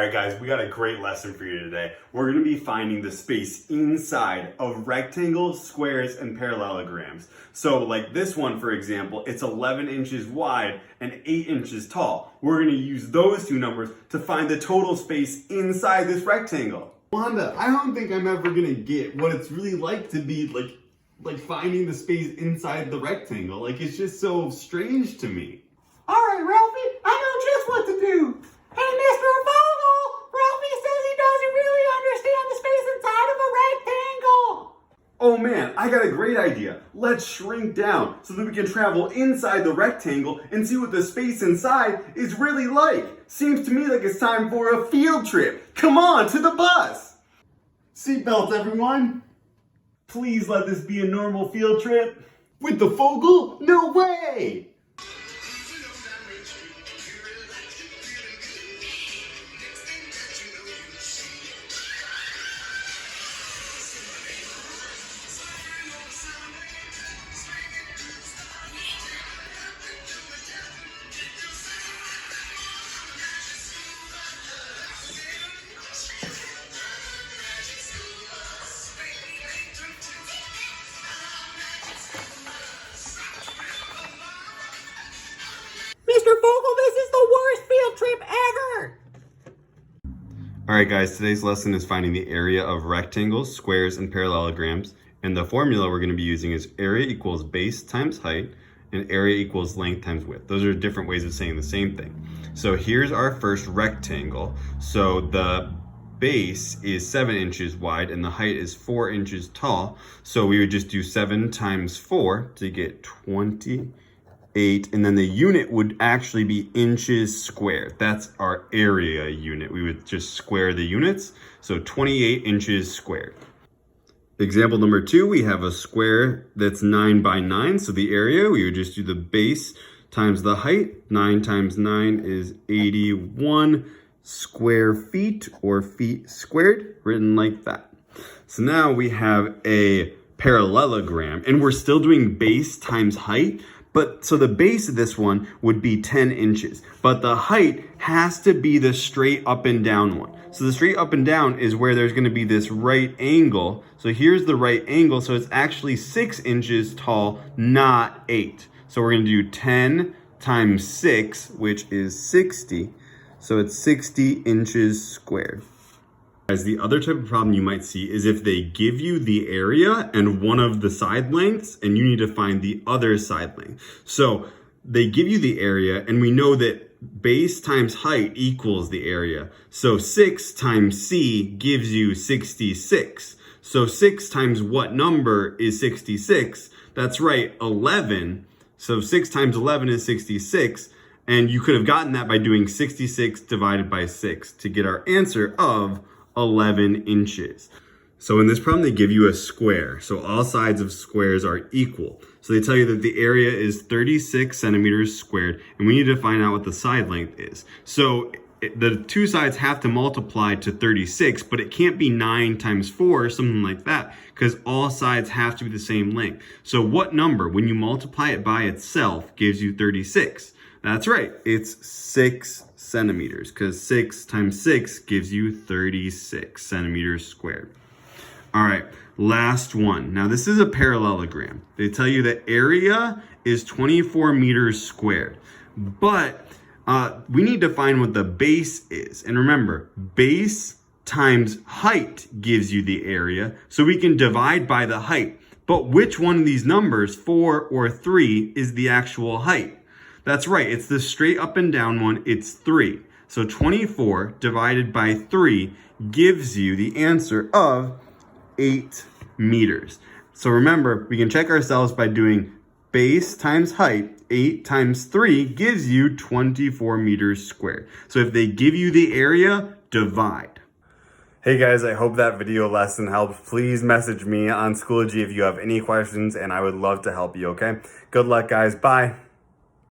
Alright guys, we got a great lesson for you today. We're going to be finding the space inside of rectangles, squares, and parallelograms. So like this one, for example, it's 11 inches wide and 8 inches tall. We're going to use those two numbers to find the total space inside this rectangle. Wanda, I don't think I'm ever going to get what it's really like to be like finding the space inside the rectangle. Like, it's just so strange to me. Alright, Ralphie, I know just what to do. Hey, Mr. Vogel, Ralphie says he doesn't really understand the space inside of a rectangle. Oh man, I got a great idea. Let's shrink down so that we can travel inside the rectangle and see what the space inside is really like. Seems to me like it's time for a field trip. Come on, to the bus. Seatbelts, everyone. Please let this be a normal field trip. With the Vogel? No way! Mr. Vogel, this is the worst field trip ever! Alright guys, today's lesson is finding the area of rectangles, squares, and parallelograms. And the formula we're going to be using is area equals base times height, and area equals length times width. Those are different ways of saying the same thing. So here's our first rectangle. So the base is 7 inches wide and the height is 4 inches tall. So we would just do 7 times 4 to get 28, and then the unit would actually be inches squared. That's our area unit. We would just square the units. So 28 inches squared. Example number 2, we have a square that's 9 by 9. So the area, we would just do the base times the height. 9 times 9 is 81 square feet, or feet squared, written like that. So now we have a parallelogram, and we're still doing base times height. But so the base of this one would be 10 inches, but the height has to be the straight up and down one. So the straight up and down is where there's going to be this right angle. So here's the right angle. So it's actually 6 inches tall, not 8. So we're going to do 10 times 6, which is 60. So it's 60 inches squared. Guys, the other type of problem you might see is if they give you the area and one of the side lengths, and you need to find the other side length. So they give you the area, and we know that base times height equals the area. So 6 times c gives you 66. So 6 times what number is 66? That's right, 11. So 6 times 11 is 66. And you could have gotten that by doing 66 divided by 6 to get our answer of 11 inches. So in this problem, they give you a square. So all sides of squares are equal. So they tell you that the area is 36 centimeters squared, and we need to find out what the side length is. So the two sides have to multiply to 36, but it can't be 9 times 4 or something like that, because all sides have to be the same length. So what number, when you multiply it by itself, gives you 36? That's right, it's 6 centimeters, because 6 times 6 gives you 36 centimeters squared. All right, last one. Now this is a parallelogram. They tell you that area is 24 meters squared, but we need to find what the base is. And remember, base times height gives you the area, so we can divide by the height. But which one of these numbers, 4 or 3, is the actual height? That's right, it's the straight up and down one, it's 3. So 24 divided by 3 gives you the answer of 8 meters. So remember, we can check ourselves by doing base times height. 8 times 3 gives you 24 meters squared. So if they give you the area, divide. Hey guys, I hope that video lesson helped. Please message me on Schoology if you have any questions, and I would love to help you, okay? Good luck guys, bye.